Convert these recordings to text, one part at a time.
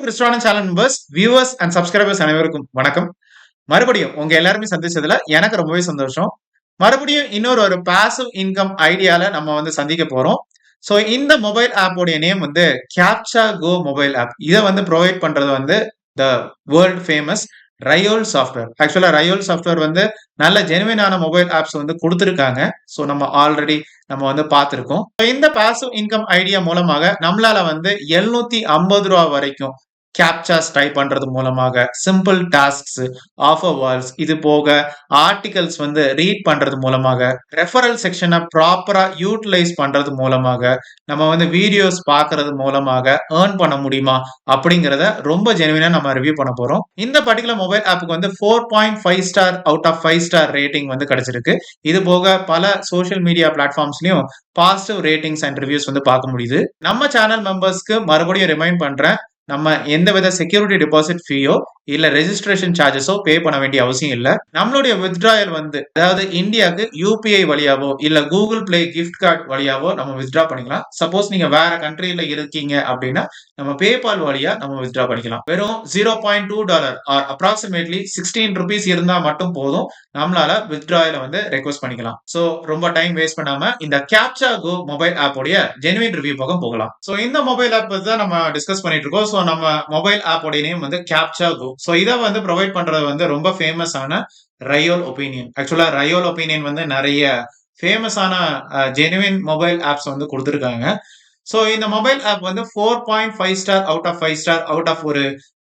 கிறிஸ்டுவான channel members, viewers and subscribers அனைவருக்கும் வணக்கம். மறுபடியும் உங்க எல்லாருமே சந்திச்சதுல எனக்கு ரொம்பவே சந்தோஷம். மறுபடியும் இன்னொரு ஒரு பாசிவ் இன்கம் ஐடியால நம்ம வந்து சந்திக்க போறோம். ஸோ இந்த மொபைல் ஆப் உடைய நேம் வந்து கேப்சா கோ மொபைல் ஆப். இதை வந்து ப்ரொவைட் பண்றது வந்து த வேர்ல்ட் ஃபேமஸ் ரயோல் சாஃப்ட்வேர். ஆக்சுவலா ரயோல் சாஃப்ட்வேர் வந்து நல்ல ஜெனுவினான மொபைல் ஆப்ஸ் வந்து கொடுத்துருக்காங்க. ஸோ நம்ம ஆல்ரெடி நம்ம வந்து பார்த்துருக்கோம். இந்த பாசிவ் இன்கம் ஐடியா மூலமாக நம்மளால வந்து ரூ. 750 வரைக்கும் கேப்சாஸ் டைப் பண்றது மூலமாக, சிம்பிள் டாஸ்க்ஸ், ஆஃபர் வால்ஸ், இது போக ஆர்டிகல்ஸ் வந்து ரீட் பண்றது மூலமாக, ரெஃபரல் செக்ஷனை ப்ராப்பரா யூட்டிலைஸ் பண்றது மூலமாக, நம்ம வந்து வீடியோஸ் பார்க்கறது மூலமாக ஏர்ன் பண்ண முடியுமா அப்படிங்கிறத ரொம்ப ஜெனுவினா நம்ம ரிவ்யூ பண்ண போறோம். இந்த பர்டிகுலர் மொபைல் ஆப்புக்கு வந்து 4.5 star out of 5 star rating வந்து கிடைச்சிருக்கு. இது போக பல சோஷியல் மீடியா பிளாட்ஃபார்ம்ஸ்லயும் பாசிட்டிவ் ரேட்டிங்ஸ் அண்ட் ரிவ்யூஸ் வந்து பார்க்க முடியுது. நம்ம சேனல் மெம்பர்ஸ்க்கு மறுபடியும் ரிமைண்ட் பண்றேன், நம்ம எந்தவித செக்யூரிட்டி டெபாசிட் ஃபீயோ இல்ல ரெஜிஸ்ட்ரேஷன் சார்ஜஸோ பே பண்ண வேண்டிய அவசியம் இல்ல. நம்மளுடைய வித்ட்ராயல் வந்து அதாவது இந்தியாவுக்கு யூபிஐ வழியாவோ இல்ல கூகுள் பிளே கிஃப்ட் கார்டு வழியாவோ நம்ம வித்ட்ரா பண்ணிக்கலாம். சப்போஸ் நீங்க வேற கண்ட்ரில இருக்கீங்க அப்படின்னா நம்ம பேபால் வழியா நம்ம வித்ட்ரா பண்ணிக்கலாம். வெறும் $0.2 ஆர் அப்ராக்சிமேட்லி 16 ருபீஸ் இருந்தா மட்டும் போதும், நம்மளால வித்ட்ராயல வந்து ரெக்வஸ்ட் பண்ணிக்கலாம். சோ ரொம்ப டைம் வேஸ்ட் பண்ணாம இந்த கேப்சா கோ மொபைல் ஆப் உடைய ஜெனுவின் ரிவ்யூ பக்கம் போகலாம். சோ இந்த மொபைல் ஆப் தான் நம்ம டிஸ்கஸ் பண்ணிட்டு இருக்கோம். சோ நம்ம மொபைல் ஆப் உடைய நேம் வந்து கேப்சா கோ. சோ இதை வந்து ப்ரொவைட் பண்றது வந்து ரொம்ப ஃபேமஸான ரயோல் ஒப்பீனியன். ஆக்சுவலா ரயோல் ஒப்பீனியன் வந்து நிறைய ஃபேமஸான ஜெனுவின் மொபைல் ஆப்ஸ் வந்து கொடுத்துருக்காங்க. ஸோ இந்த மொபைல் ஆப் வந்து 4.5 star out of 5 star out of ஒரு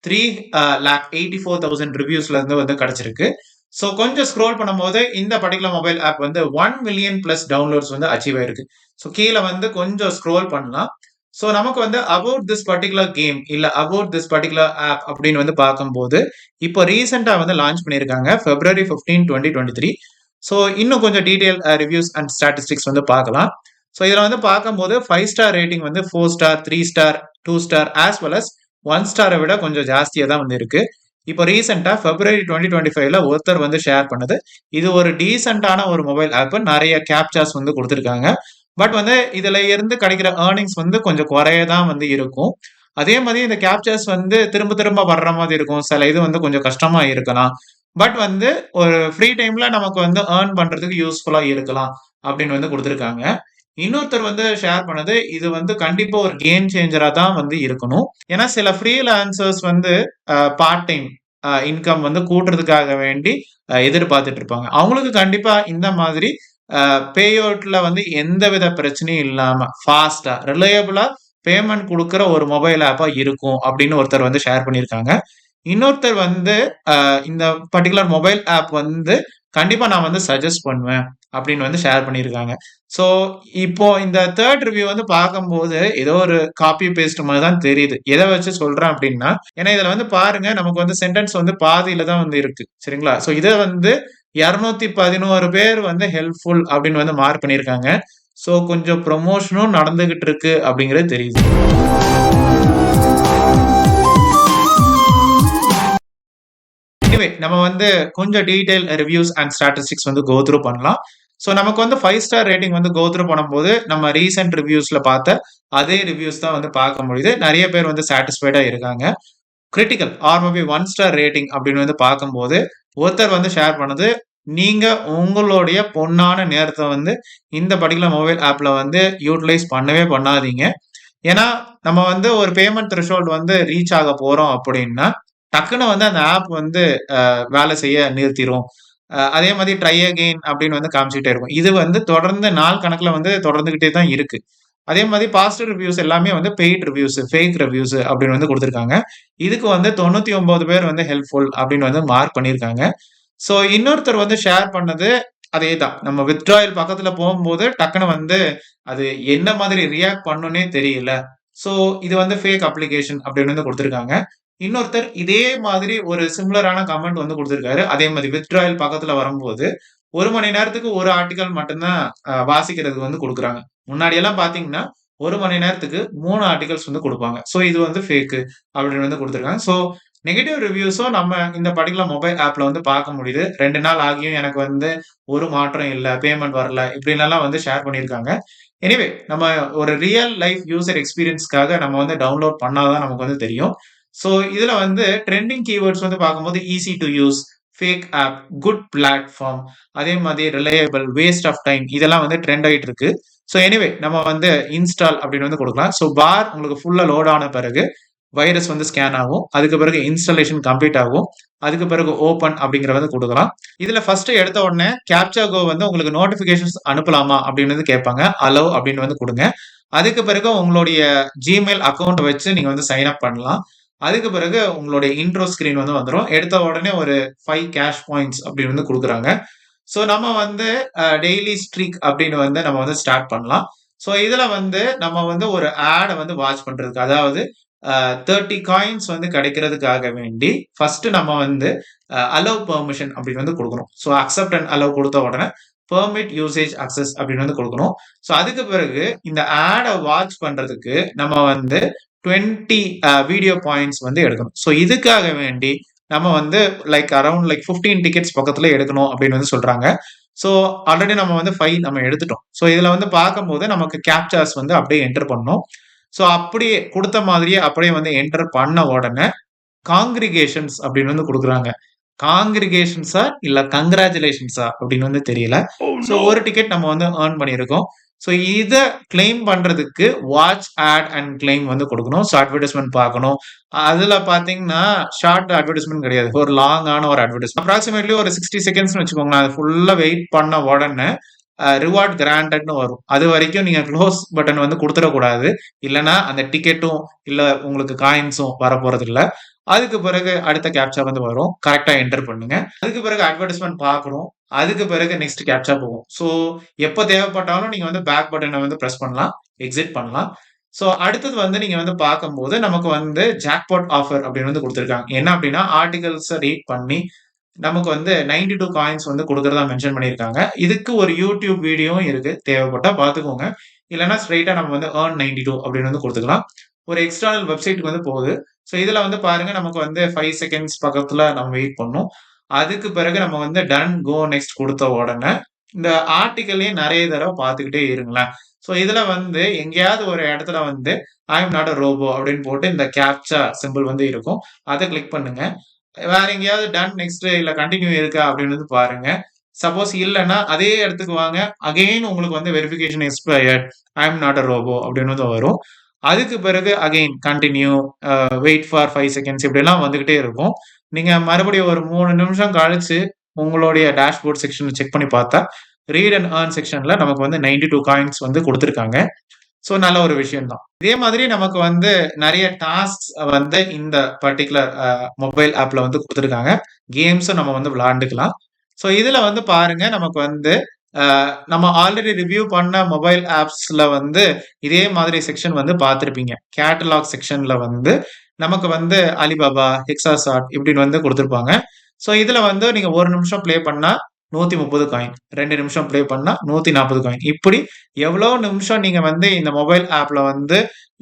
3,84,000 ரிவ்யூஸ்ல இருந்து வந்து கிடைச்சிருக்கு. ஸோ கொஞ்சம் ஸ்க்ரோல் பண்ணும்போது இந்த பர்டிகுலர் மொபைல் ஆப் வந்து 1 மில்லியன் பிளஸ் டவுன்லோட்ஸ் வந்து அச்சீவ் ஆயிருக்கு. ஸோ கீழே வந்து கொஞ்சம் ஸ்க்ரோல் பண்ணலாம். ஸோ நமக்கு வந்து அபவுட் திஸ் பர்டிகுலர் கேம் இல்ல அபவுட் திஸ் பர்டிகுலர் ஆப் அப்படின்னு வந்து பார்க்கும்போது இப்போ ரீசெண்டா வந்து லான்ச் பண்ணியிருக்காங்க February 15, 2023. ஸோ இன்னும் கொஞ்சம் டீடைல் ரிவ்யூஸ் அண்ட் ஸ்டாட்டிஸ்டிக்ஸ் வந்து பார்க்கலாம். ஸோ இதில் வந்து பார்க்கும்போது 5 ஸ்டார் ரேட்டிங் வந்து 4 star, 3 star, 2 star as well as 1 ஸ்டாரை விட கொஞ்சம் ஜாஸ்தியாக தான் வந்து இருக்கு. இப்போ ரீசெண்டா February 2025ல ஒருத்தர் வந்து ஷேர் பண்ணது, இது ஒரு டீசென்டான ஒரு மொபைல் ஆப், நிறைய கேப்சாஸ் வந்து கொடுத்துருக்காங்க. பட் வந்து இதுல இருந்து கிடைக்கிற ஏர்னிங்ஸ் வந்து கொஞ்சம் குறையதான் வந்து இருக்கும். அதே மாதிரி இந்த கேப்சர்ஸ் வந்து திரும்ப திரும்ப வர்ற மாதிரி இருக்கும். சில இது வந்து கொஞ்சம் கஷ்டமா இருக்கலாம். பட் வந்து ஒரு ஃப்ரீ டைம்ல நமக்கு வந்து ஏர்ன் பண்றதுக்கு யூஸ்ஃபுல்லா இருக்கலாம் அப்படின்னு வந்து கொடுத்துருக்காங்க. இன்னொருத்தர் வந்து ஷேர் பண்ணது, இது வந்து கண்டிப்பா ஒரு கேம் சேஞ்சரா தான் வந்து இருக்கணும். ஏன்னா சில ஃப்ரீலான்சர்ஸ் வந்து பார்ட் டைம் இன்கம் வந்து கூட்டுறதுக்காக வேண்டி எதிர்பார்த்துட்டு இருப்பாங்க. அவங்களுக்கு கண்டிப்பா இந்த மாதிரி பேஅவுட்ல வந்து எந்தவித பிரச்சனையும் இல்லாம ஃபாஸ்டா ரிலையபிளா பேமெண்ட் கொடுக்குற ஒரு மொபைல் ஆப்பா இருக்கும் அப்படின்னு ஒருத்தர் வந்து ஷேர் பண்ணியிருக்காங்க. இன்னொருத்தர் வந்து இந்த பர்டிகுலர் மொபைல் ஆப் வந்து கண்டிப்பா நான் வந்து சஜஸ்ட் பண்ணுவேன் அப்படின்னு வந்து ஷேர் பண்ணியிருக்காங்க. ஸோ இப்போ இந்த தேர்ட் ரிவ்யூ வந்து பார்க்கும்போது ஏதோ ஒரு காப்பி பேஸ்ட் மாதிரி தான் தெரியுது. எதை வச்சு சொல்றேன் அப்படின்னா, ஏன்னா இதுல வந்து பாருங்க நமக்கு வந்து சென்டென்ஸ் வந்து பாதியில தான் வந்து இருக்கு, சரிங்களா? ஸோ இதை வந்து 211 பேர் வந்து ஹெல்ப்ஃபுல் அப்படின்னு வந்து மார்க் பண்ணியிருக்காங்க. ஸோ கொஞ்சம் ப்ரொமோஷனும் நடந்துகிட்டு இருக்கு அப்படிங்கிறது தெரியுது. எனிவே நம்ம வந்து கொஞ்சம் டீடைல் ரிவ்யூஸ் அண்ட் ஸ்டாட்டிஸ்டிக்ஸ் வந்து கோ த்ரூ பண்ணலாம். ஸோ நமக்கு வந்து 5 ஸ்டார் ரேட்டிங் வந்து கோ த்ரூ பண்ணும்போது நம்ம ரீசெண்ட் ரிவ்யூஸ்ல பார்த்த அதே ரிவ்யூஸ் தான் வந்து பார்க்க முடியுது. நிறைய பேர் வந்து சாட்டிஸ்ஃபைடா இருக்காங்க. Critical or maybe 1 star rating அப்படின்னு வந்து பார்க்கும்போது ஒருத்தர் வந்து ஷேர் பண்ணது, நீங்க உங்களுடைய பொன்னான நேரத்தை வந்து இந்த பர்டிகுலர் மொபைல் ஆப்ல வந்து யூட்டிலைஸ் பண்ணவே பண்ணாதீங்க. ஏன்னா நம்ம வந்து ஒரு பேமெண்ட் த்ரெஷோல்ட் வந்து ரீச் ஆக போறோம் அப்படின்னா டக்குன்னு வந்து அந்த ஆப் வந்து வேலை செய்ய நிறுத்திடும். அதே மாதிரி ட்ரை அகெயின் அப்படின்னு வந்து காமிச்சுட்டே இருக்கும். இது வந்து தொடர்ந்து நாள் கணக்குல வந்து தொடர்ந்துகிட்டே தான் இருக்கு. அதே மாதிரி பாசிட்டிவ் ரிவ்யூஸ் எல்லாமே வந்து பெய்ட் ரிவ்யூஸ், ஃபேக் ரிவ்யூஸ் அப்படின்னு வந்து கொடுத்துருக்காங்க. இதுக்கு வந்து 99 பேர் வந்து ஹெல்ப்ஃபுல் அப்படின்னு வந்து மார்க் பண்ணியிருக்காங்க. ஸோ இன்னொருத்தர் வந்து ஷேர் பண்ணது அதே தான். நம்ம வித்ட்ராயல் பக்கத்துல போகும்போது டக்குன்னு வந்து அது என்ன மாதிரி ரியாக்ட் பண்ணுன்னே தெரியல. ஸோ இது வந்து ஃபேக் அப்ளிகேஷன் அப்படின்னு வந்து கொடுத்துருக்காங்க. இன்னொருத்தர் இதே மாதிரி ஒரு சிமிலரான கமெண்ட் வந்து கொடுத்துருக்காரு. அதே மாதிரி வித்ட்ராயல் பக்கத்துல வரும்போது 1 மணி நேரத்துக்கு ஒரு ஆர்டிகல் மட்டும்தான் வாசிக்கிறதுக்கு வந்து கொடுக்குறாங்க. முன்னாடி எல்லாம் பாத்தீங்கன்னா 1 மணி நேரத்துக்கு 3 ஆர்டிகல்ஸ் வந்து கொடுப்பாங்க. ஸோ இது வந்து ஃபேக்கு அப்படின்னு வந்து கொடுத்துருக்காங்க. ஸோ நெகட்டிவ் ரிவ்யூஸும் நம்ம இந்த பர்டிகுலர் மொபைல் ஆப்ல வந்து பார்க்க முடியுது. 2 நாள் ஆகியும் எனக்கு வந்து ஒரு மாற்றம் இல்ல, பேமெண்ட் வரல இப்படின்லாம் வந்து ஷேர் பண்ணியிருக்காங்க. எனிவே நம்ம ஒரு ரியல் லைஃப் யூசர் எக்ஸ்பீரியன்ஸ்க்காக நம்ம வந்து டவுன்லோட் பண்ணாதான் நமக்கு வந்து தெரியும். ஸோ இதுல வந்து ட்ரெண்டிங் கீவேர்ட்ஸ் வந்து பார்க்கும்போது easy to use, fake app, good platform, அதே மாதிரி ரிலையபிள், வேஸ்ட் ஆஃப் டைம் இதெல்லாம் வந்து ட்ரெண்ட் ஆயிட்டு இருக்கு. ஸோ எனிவே நம்ம வந்து இன்ஸ்டால் அப்படின்னு வந்து கொடுக்கலாம். ஸோ பார் உங்களுக்கு ஃபுல்லா லோட் ஆன பிறகு வைரஸ் வந்து ஸ்கேன் ஆகும். அதுக்கு பிறகு இன்ஸ்டாலேஷன் கம்ப்ளீட் ஆகும். அதுக்கு பிறகு ஓப்பன் அப்படிங்கிற வந்து கொடுக்கலாம். இதுல ஃபர்ஸ்ட் எடுத்த உடனே கேப்சா கோ வந்து உங்களுக்கு நோட்டிபிகேஷன்ஸ் அனுப்பலாமா அப்படின்னு வந்து கேட்பாங்க. அலோவ் அப்படின்னு வந்து கொடுங்க. அதுக்கு பிறகு உங்களுடைய ஜிமெயில் அக்கௌண்ட் வச்சு நீங்க வந்து சைன் அப் பண்ணலாம். அதுக்கு பிறகு உங்களுடைய இன்ட்ரோ ஸ்கிரீன் வந்து வந்துரும். எடுத்த உடனே ஒரு 5 கேஷ் பாயிண்ட்ஸ் அப்படின்னு வந்து குடுக்குறாங்க. ஸோ நம்ம வந்து டெய்லி ஸ்ட்ரீக் அப்படின்னு வந்து நம்ம வந்து ஸ்டார்ட் பண்ணலாம். ஸோ இதுல வந்து நம்ம வந்து ஒரு ஆட வந்து வாட்ச் பண்றதுக்கு, அதாவது 30 காயின்ஸ் வந்து கிடைக்கிறதுக்காக வேண்டி ஃபர்ஸ்ட் நம்ம வந்து அலோவ் பெர்மிஷன் அப்படின்னு வந்து கொடுக்கணும். ஸோ அக்செப்ட் அண்ட் அலோவ் கொடுத்த உடனே பெர்மிட் யூசேஜ் அக்சஸ் அப்படின்னு வந்து கொடுக்கணும். ஸோ அதுக்கு பிறகு இந்த ஆட வாட்ச் பண்றதுக்கு நம்ம வந்து 20 வீடியோ பாயிண்ட்ஸ் வந்து எடுக்கணும். ஸோ இதுக்காக வேண்டி நம்ம வந்து அரௌண்ட் 15 டிக்கெட்ஸ் பக்கத்துல எடுக்கணும் அப்படின்னு வந்து சொல்றாங்க. ஸோ ஆல்ரெடி நம்ம வந்து 5 நம்ம எடுத்துட்டோம். ஸோ இதுல வந்து பார்க்கும்போது நமக்கு கேப்சாஸ் வந்து அப்படியே என்டர் பண்ணணும். ஸோ அப்படியே கொடுத்த மாதிரியே அப்படியே வந்து என்டர் பண்ண உடனே காங்கிரிகேஷன்ஸ் அப்படின்னு வந்து கொடுக்குறாங்க. காங்கிரிகேஷன்ஸா இல்ல கங்க்ராச்சுலேஷன்ஸா அப்படின்னு வந்து தெரியல. ஸோ ஒரு டிக்கெட் நம்ம வந்து ஏர்ன் பண்ணியிருக்கோம். ஸோ இத கிளைம் பண்றதுக்கு வாட்ச் ஆட் அண்ட் கிளைம் வந்து கொடுக்கணும். ஸோ அட்வர்டைஸ்மெண்ட் பார்க்கணும். அதுல பாத்தீங்கன்னா ஷார்ட் அட்வர்டைஸ்மெண்ட் கிடையாது. ஒரு லாங்கான ஒரு அட்வர்டைஸ்மெண்ட். அப்ராக்சிமேட்லி ஒரு 60 செகண்ட்ஸ்னு வச்சுக்கோங்களேன். அது ஃபுல்லா வெயிட் பண்ண உடனே ரிவார்ட் கிராண்டட்னு வரும். அது வரைக்கும் நீங்க க்ளோஸ் பட்டன் வந்து கொடுத்துடக்கூடாது. இல்லைன்னா அந்த டிக்கெட்டும் இல்ல உங்களுக்கு காயின்ஸும் வரப்போறது இல்ல. அதுக்கு பிறகு அடுத்த கேப்சா வந்து வரும். கரெக்டா என்டர் பண்ணுங்க. அதுக்கு பிறகு அட்வர்டைஸ்மெண்ட் பார்க்கணும். அதுக்கு பிறகு நெக்ஸ்ட் கேப்சா போகும். ஸோ எப்ப தேவைப்பட்டாலும் நீங்க வந்து பேக் பட்டனை வந்து பிரஸ் பண்ணலாம். எக்ஸிட் பண்ணலாம். ஸோ அடுத்தது வந்து நீங்க வந்து பார்க்கும்போது நமக்கு வந்து ஜாக்பாட் ஆஃபர் அப்படின்னு வந்து கொடுத்துருக்காங்க. என்ன அப்படின்னா ஆர்டிகல்ஸை ரீட் பண்ணி நமக்கு வந்து 92 காயின்ஸ் வந்து கொடுக்கறதா மென்ஷன் பண்ணியிருக்காங்க. இதுக்கு ஒரு யூடியூப் வீடியோவும் இருக்கு. தேவைப்பட்டா பார்த்துக்கோங்க. இல்லைன்னா ஸ்ட்ரெயிட்டா நம்ம வந்து ஏர்ன் 92 அப்படின்னு வந்து கொடுத்துக்கலாம். ஒரு எக்ஸ்டர்னல் வெப்சைட்டுக்கு வந்து போகுது. ஸோ இதுல வந்து பாருங்க நமக்கு வந்து 5 செகண்ட்ஸ் பக்கத்துல நம்ம வெயிட் பண்ணணும். அதுக்கு பிறகு நம்ம வந்து டன் கோ நெக்ஸ்ட் கொடுத்த உடனே இந்த ஆர்டிக்கலையே நிறைய தடவை பார்த்துக்கிட்டே இருங்களேன். ஸோ இதுல வந்து எங்கேயாவது ஒரு இடத்துல வந்து I am not a robot அப்படின்னு போட்டு இந்த கேப்சா சிம்பிள் வந்து இருக்கும். அதை கிளிக் பண்ணுங்க. வேற எங்கேயாவது டன் நெக்ஸ்ட் இல்ல கண்டினியூ இருக்கா அப்படின்னு வந்து பாருங்க. சப்போஸ் இல்லைன்னா அதே இடத்துக்கு வாங்க. அகைன் உங்களுக்கு வந்து verification expired, I am not a robot அப்படின்னு வந்து வரும். அதுக்கு பிறகு again continue, wait for 5 seconds இப்படிலாம் வந்துகிட்டே இருக்கும். நீங்க மறுபடியும் ஒரு 3 நிமிஷம் கழிச்சு உங்களுடைய டேஷ்போர்ட் செக்ஷன் செக் பண்ணி பார்த்தா ரீட் அண்ட் ஏர்ன் செக்ஷன்ல நமக்கு வந்து 92 காயின்ஸ் வந்து கொடுத்துருக்காங்க. ஸோ நல்ல ஒரு விஷயம் தான். இதே மாதிரி நமக்கு வந்து நிறைய டாஸ்க் வந்து இந்த பர்டிகுலர் மொபைல் ஆப்ல வந்து கொடுத்துருக்காங்க. கேம்ஸும் நம்ம வந்து விளையாண்டுக்கலாம். ஸோ இதுல வந்து பாருங்க நமக்கு வந்து நம்ம ஆல்ரெடி ரிவ்யூ பண்ண மொபைல் ஆப்ஸ்ல வந்து இதே மாதிரி செக்ஷன் வந்து பார்த்துருப்பீங்க. கேட்டலாக் செக்ஷன்ல வந்து நமக்கு வந்து அலிபாபா, ஹெக்ஸாசாட் இப்படின்னு வந்து கொடுத்துருப்பாங்க. ஸோ இதுல வந்து நீங்க 1 நிமிஷம் ப்ளே பண்ணா 130 காயின், 2 நிமிஷம் ப்ளே பண்ணா 140 காயின். இப்படி எவ்வளவு நிமிஷம் நீங்க வந்து இந்த மொபைல் ஆப்ல வந்து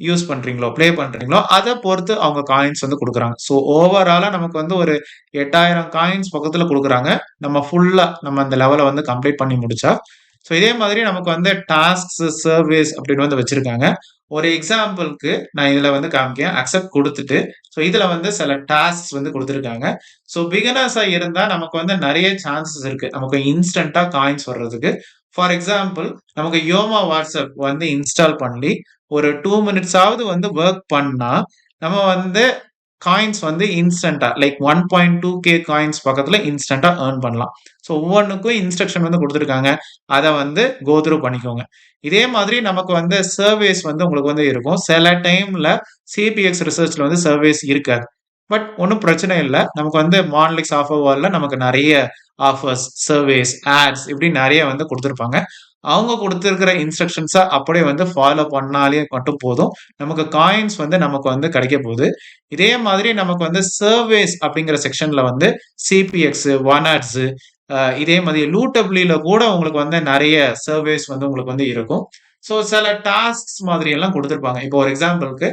யூஸ் பண்றீங்களோ, ப்ளே பண்றீங்களோ, அதை பொறுத்து அவங்க காயின்ஸ் வந்து கொடுக்குறாங்க. ஸோ ஓவராலா நமக்கு வந்து ஒரு 8000 காயின்ஸ் பக்கத்துல கொடுக்குறாங்க. நம்ம ஃபுல்லா நம்ம அந்த லெவலை வந்து கம்ப்ளீட் பண்ணி முடிச்சா. ஸோ இதே மாதிரி நமக்கு வந்து டாஸ்க்ஸ், சர்வீஸ் அப்படின்னு வந்து வச்சிருக்காங்க. ஒரு எக்ஸாம்பிளுக்கு நான் இதுல வந்து காமிக்கிறேன். அக்செப்ட் கொடுத்துட்டு, ஸோ இதுல வந்து சில டாஸ்க்ஸ் வந்து கொடுத்துருக்காங்க. ஸோ பிகினர்ஸா இருந்தா நமக்கு வந்து நிறைய சான்சஸ் இருக்கு. நமக்கு இன்ஸ்டன்டா காயின்ஸ் வர்றதுக்கு. ஃபார் எக்ஸாம்பிள் நமக்கு யோமா வாட்ஸ்அப் வந்து இன்ஸ்டால் பண்ணி ஒரு 2 மினிட்ஸாவது வந்து ஒர்க் பண்ணா நம்ம வந்து காயின்ஸ் வந்து இன்ஸ்டன்டா 1.2K காயின்ஸ் பக்கத்துல இன்ஸ்டன்டா ஏர்ன் பண்ணலாம். ஸோ ஒவ்வொன்றுக்கும் இன்ஸ்ட்ரக்ஷன் வந்து கொடுத்துருக்காங்க. அதை வந்து கோ த்ரூ பண்ணிக்கோங்க. இதே மாதிரி நமக்கு வந்து சர்வேஸ் வந்து உங்களுக்கு வந்து இருக்கும். சில டைம்ல சிபிஎக்ஸ் ரிசர்ச்ல வந்து சர்வேஸ் இருக்காது. பட் ஒன்றும் பிரச்சனை இல்லை. நமக்கு வந்து மான்லிக்ஸ் ஆஃபர் வால்ல நமக்கு நிறைய ஆஃபர்ஸ், சர்வேஸ், ஆட்ஸ் இப்படி நிறைய வந்து கொடுத்துருப்பாங்க. அவங்க கொடுத்துருக்கிற இன்ஸ்ட்ரக்ஷன்ஸை அப்படியே வந்து ஃபாலோ பண்ணாலே மட்டும் போதும். நமக்கு காயின்ஸ் வந்து நமக்கு வந்து கிடைக்க போகுது. இதே மாதிரி நமக்கு வந்து சர்வேஸ் அப்படிங்கிற செக்ஷன்ல வந்து சிபிஎக்ஸ், ஒன் ஆட்ஸ், இதே மாதிரி லூட்டபிளில கூட உங்களுக்கு வந்து நிறைய சர்வேஸ் வந்து உங்களுக்கு வந்து இருக்கும். ஸோ சில டாஸ்க் மாதிரி எல்லாம் கொடுத்துருப்பாங்க. இப்போ ஒரு எக்ஸாம்பிளுக்கு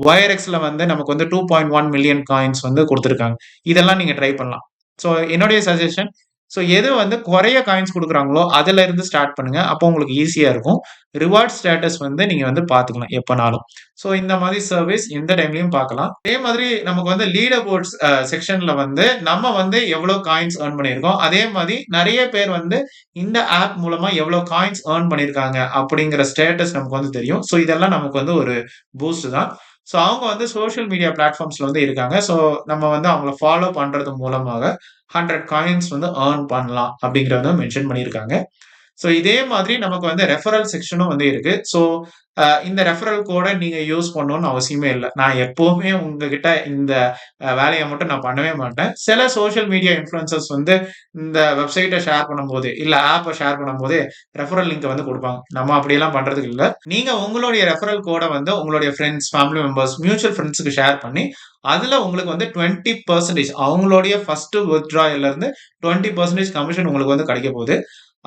ஒயர்எக்ஸ்ல வந்து நமக்கு வந்து 2.1 மில்லியன் காயின்ஸ் வந்து கொடுத்துருக்காங்க. இதெல்லாம் நீங்க ட்ரை பண்ணலாம். ஸோ என்னுடைய சஜஷன் ஸோ எது வந்து குறைய காயின்ஸ் குடுக்குறாங்களோ, அதுல இருந்து ஸ்டார்ட் பண்ணுங்க. அப்போ உங்களுக்கு ஈஸியா இருக்கும். ரிவார்ட் ஸ்டேட்டஸ் வந்து நீங்க வந்து பார்த்துக்கலாம் எப்பனாலும். ஸோ இந்த மாதிரி சர்வீஸ் எந்த டைம்லயும் பார்க்கலாம். அதே மாதிரி நமக்கு வந்து லீடர் போர்ட்ஸ் செக்ஷன்ல வந்து நம்ம வந்து எவ்வளோ காயின்ஸ் ஏர்ன் பண்ணியிருக்கோம். அதே மாதிரி நெறைய பேர் வந்து இந்த ஆப் மூலமா எவ்வளோ காயின்ஸ் ஏர்ன் பண்ணியிருக்காங்க அப்படிங்கிற ஸ்டேட்டஸ் நமக்கு வந்து தெரியும். ஸோ இதெல்லாம் நமக்கு வந்து ஒரு பூஸ்ட் தான். ஸோ அவங்க வந்து சோசியல் மீடியா பிளாட்ஃபார்ம்ஸ்ல வந்து இருக்காங்க. ஸோ நம்ம வந்து அவங்கள ஃபாலோ பண்றது மூலமாக 100 காயின்ஸ் வந்து ஏர்ன் பண்ணலாம் அப்படிங்கிறத மென்ஷன் பண்ணியிருக்காங்க. ஸோ இதே மாதிரி நமக்கு வந்து ரெஃபரல் செக்ஷனும் வந்து இருக்கு. ஸோ இந்த ரெஃபரல் கோட நீங்க யூஸ் பண்ணணும்னு அவசியமே இல்ல. நான் எப்பவுமே உங்ககிட்ட இந்த வேலைய மட்டும் நான் பண்ணவே மாட்டேன். சில சோசியல் மீடியா இன்ஃப்ளூயன்சர்ஸ் வந்து இந்த வெப்சைட்ட ஷேர் பண்ணும்போது, இல்ல ஆப்ப ஷேர் பண்ணும்போதே ரெஃபரல் லிங்க் வந்து குடுப்பாங்க. நம்ம அப்படியெல்லாம் பண்றதுக்கு இல்ல. நீங்க உங்களுடைய ரெஃபரல் கோட வந்து உங்களுடைய ஃபிரெண்ட்ஸ், ஃபேமிலி மெம்பர்ஸ், மியூச்சுவல் ஃபிரெண்ட்ஸ்க்கு ஷேர் பண்ணி, அதுல உங்களுக்கு வந்து 20% அவங்களுடைய ஃபர்ஸ்ட் வித்ட்ராயல்ல இருந்து 20% கமிஷன் உங்களுக்கு வந்து கிடைக்க போகுது.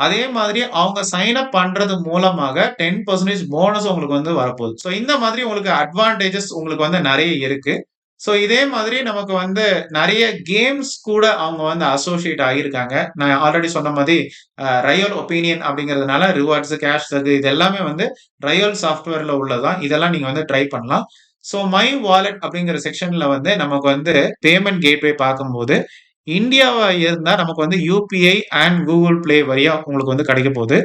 அதே மாதிரி அவங்க சைன் அப் பண்றது மூலமாக 10% போனஸ் உங்களுக்கு வந்து வரப்போகுது. ஸோ இந்த மாதிரி உங்களுக்கு அட்வான்டேஜஸ் உங்களுக்கு வந்து நெறைய இருக்கு. ஸோ இதே மாதிரி நமக்கு வந்து நெறைய கேம்ஸ் கூட அவங்க வந்து அசோசியேட் ஆகியிருக்காங்க. நான் ஆல்ரெடி சொன்ன மாதிரி ரையல் ஒப்பீனியன் அப்படிங்கிறதுனால ரிவார்ட்ஸ், கேஷ் இது எல்லாமே வந்து ரையல் சாஃப்ட்வேர்ல உள்ளதுதான். இதெல்லாம் நீங்க வந்து ட்ரை பண்ணலாம். ஸோ மை வாலெட் அப்படிங்கிற செக்ஷன்ல வந்து நமக்கு வந்து பேமெண்ட் கேட்வே பார்க்கும்போது இந்தியாவா இருந்தா நமக்கு வந்து யூபிஐ அண்ட் கூகுள் பிளே வழியா உங்களுக்கு வந்து கிடைக்க போகுது.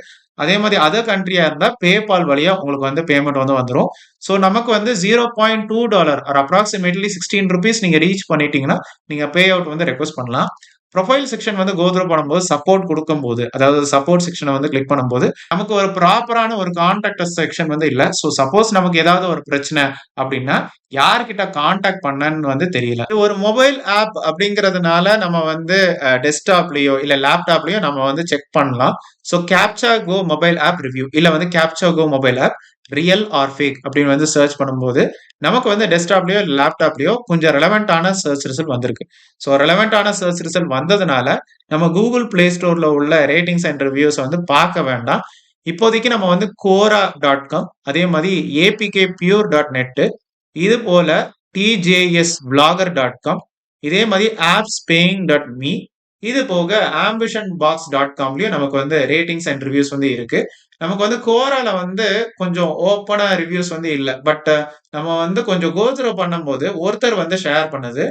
அதே மாதிரி அதர் கண்ட்ரியா இருந்தா பேபால் வழியா உங்களுக்கு வந்து பேமெண்ட் வந்து வந்துரும். ஸோ நமக்கு வந்து $0.2 ஆர் அப்ராக்ஸிமேட்லி ₹16 நீங்க ரீச் பண்ணிட்டீங்கன்னா, நீங்க பே அவுட் வந்து ரெக்வெஸ்ட் பண்ணலாம். ப்ரொஃபைல் செக்ஷன் வந்து கோ த்ரூ பண்ணும்போது சப்போர்ட் குடுக்கும்போது, அதாவது சப்போர்ட் செக்ஷன வந்து கிளிக் பண்ணும்போது, நமக்கு ஒரு ப்ராப்பரான ஒரு கான்டாக்ட் அஸ் செக்ஷன் வந்து இல்ல. ஸோ சப்போஸ் நமக்கு ஏதாவது ஒரு பிரச்சனை அப்டின்னா, யார்கிட்ட கான்டாக்ட் பண்ணன்னு வந்து தெரியல. இது ஒரு மொபைல் ஆப் அப்படிங்கிறதுனால நம்ம வந்து டெஸ்க்டாப்லயோ, இல்ல லேப்டாப்லயோ நம்ம வந்து செக் பண்ணலாம். ஸோ கேப்சா கோ மொபைல் ஆப் ரிவ்யூ இல்ல வந்து கேப்சா கோ mobile app real or fake அப்படின்னு வந்து சர்ச் பண்ணும்போது, நமக்கு வந்து டெஸ்க்டாப்லயோ, லேப்டாப்லயோ கொஞ்சம் ரெலவென்ட்டான சர்ச் ரிசல்ட் வந்திருக்கு. ஸோ ரெலவென்ட்டான சர்ச் ரிசல்ட் வந்ததுனால, நம்ம Google Play Storeல உள்ள ரேட்டிங்ஸ் அண்ட் ரிவ்யூஸ வந்து பார்க்க வேண்டாம். இப்போதைக்கு நம்ம வந்து Quora.com அதே மாரி apkpure.net இது போல tjsvlogger.com இதே மாரி appspaying.me இது போக ambitionbox.comலயும் நமக்கு வந்து ரேட்டிங்ஸ் அண்ட் ரிவ்யூஸ் வந்து இருக்கு. நமக்கு வந்து Quoraல வந்து கொஞ்சம் ஓப்பனா ரிவ்யூஸ் வந்து இல்ல. பட் நம்ம வந்து கொஞ்சம் கோ த்ரூ பண்ணும்போது ஒருத்தர் வந்து ஷேர் பண்ணது.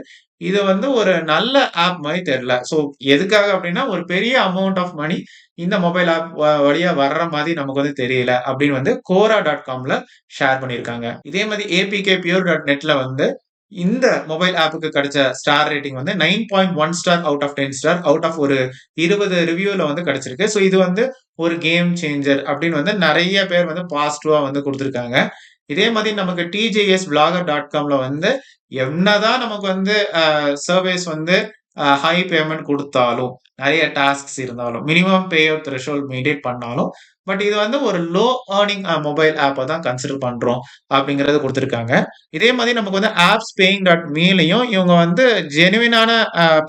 இது வந்து ஒரு நல்ல ஆப் மாரி தெரியல. ஸோ எதுக்காக அப்டின்னா, ஒரு பெரிய அமௌண்ட் ஆஃப் மனி இந்த மொபைல் ஆப் வழியா வர்ற மாரி நமக்கு வந்து தெரியல அப்டின்னு வந்து Quora.comல ஷேர் பண்ணியிருக்காங்க. இதே மாரி apkpure.netல வந்து இந்த மொபைல் ஆப்புக்கு கிடைச்ச ஸ்டார் ரேட்டிங் வந்து 9.1 star out of 10 star out of ஒரு 20 ரிவ்யூல வந்து கிடைச்சிருக்கு. ஸோ இது வந்து ஒரு கேம் சேஞ்சர் அப்படின்னு வந்து நெறைய பேர் வந்து பாசிட்டிவா வந்து குடுத்திருக்காங்க. இதே மாதிரி நமக்கு tjsvlogger.comல வந்து என்னதான் நமக்கு வந்து சர்வேஸ் வந்து ஹை பேமெண்ட் குடுத்தாலும், நெறைய டாஸ்க்ஸ் இருந்தாலும், minimum pay out threshold maintain பண்ணாலும், பட் இது வந்து ஒரு லோ ஏர்னிங் மொபைல் ஆப்ப தான் கன்சிடர் பண்றோம் அப்படிங்கிறத குடுத்திருக்காங்க. இதே மாதிரி நமக்கு வந்து appspaying.meலயும் இவங்க வந்து ஜெனுவினான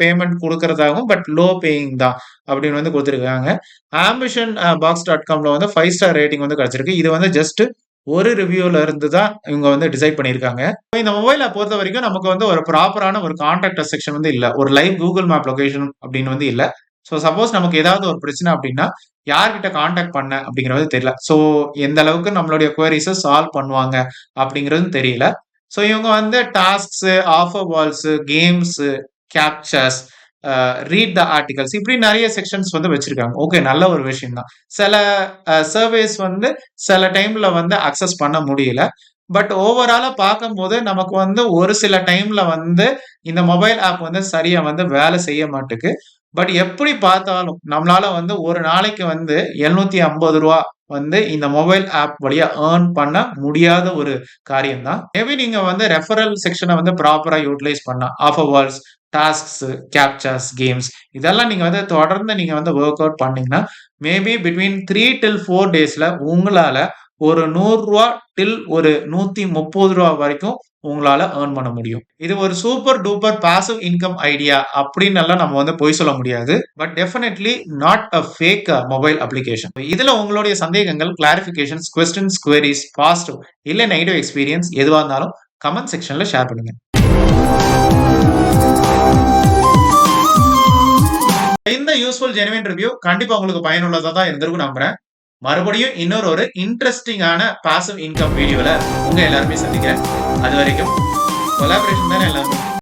பேமெண்ட் குடுக்கிறதாகவும், பட் லோ பேயிங் தான் அப்படின்னு வந்து குடுத்திருக்காங்க. ambition box.comல வந்து 5 ஸ்டார் ரேட்டிங் வந்து கிடைச்சிருக்கு. இது வந்து ஜஸ்ட் ஒரு ரிவ்யூல இருந்து தான் இவங்க வந்து டிசைட் பண்ணியிருக்காங்க. இந்த மொபைல் ஆப் பொறுத்தவரைக்கும் நமக்கு வந்து ஒரு ப்ராப்பரான ஒரு கான்டாக்ட் அஸ் செக்ஷன் வந்து இல்ல. ஒரு லைவ் Google மேப் லொகேஷன் அப்படின்னு வந்து இல்ல. ஸோ சப்போஸ் நமக்கு ஏதாவது ஒரு பிரச்சனை அப்படின்னா, யார்கிட்ட கான்டாக்ட் பண்ண அப்படிங்கிறது தெரியல. ஸோ எந்த அளவுக்கு நம்மளுடைய குவரீஸ சால்வ் பண்ணுவாங்க அப்படிங்கிறதும் தெரியல. ஸோ இவங்க வந்து tasks, offer walls, games, captchas, read the articles இப்படி நெறைய செக்ஷன்ஸ் வந்து வச்சிருக்காங்க. ஓகே, நல்ல ஒரு விஷயம் தான். சில சர்வேஸ் வந்து சில டைம்ல வந்து அக்சஸ் பண்ண முடியல. பட் ஓவராலா பார்க்கும்போது நமக்கு வந்து ஒரு சில டைம்ல வந்து இந்த மொபைல் ஆப் வந்து சரியா வந்து வேலை செய்ய மாட்டுக்கு. பட் எப்படி பார்த்தாலும் நம்மளால வந்து ஒரு நாளைக்கு வந்து ரூ. 750 வந்து இந்த மொபைல் ஆப் வழியா ஏர்ன் பண்ண முடியாத ஒரு காரியம் தான். மேபி நீங்க வந்து ரெஃபரல் செக்ஷன வந்து ப்ராப்பரா யூட்டிலைஸ் பண்ணா, offer walls, tasks, captchas, games இதெல்லாம் நீங்க வந்து தொடர்ந்து நீங்க வந்து வொர்க் அவுட் பண்ணீங்கன்னா, மேபி பிட்வீன் 3 டில் 4 டேஸ்ல உங்களால ஒரு ரூ. 100 டில் ஒரு ரூ. 130 வரைக்கும் உங்களால ஏர்ன் பண்ண முடியும். இது ஒரு super duper passive income idea அப்படின்னு எல்லாம் நம்ம வந்து பொய் சொல்ல முடியாது. But definitely not a fake mobile application. இதுல உங்களுடைய சந்தேகங்கள், கிளாரிஃபிகேஷன்ஸ், குவெஸ்டின்ஸ், குவெரீஸ், பாசிட்டிவ் இல்ல நெகட்டிவ் எக்ஸ்பீரியன்ஸ் எதுவா இருந்தாலும் கமெண்ட் செக்ஷன்ல ஷேர் பண்ணுங்க. இந்த யூஸ்ஃபுல் ஜெனுவின் ரிவ்யூ கண்டிப்பா உங்களுக்கு பயனுள்ளதா தான் இருந்திருக்கும் நம்புறேன். மறுபடியும் இன்னொரு ஒரு இன்ட்ரெஸ்டிங்கான பாசிவ் இன்கம் வீடியோல உங்க எல்லாருமே சந்திக்கிறேன். அது வரைக்கும் கொலாபரேஷன் தானே எல்லாரும்.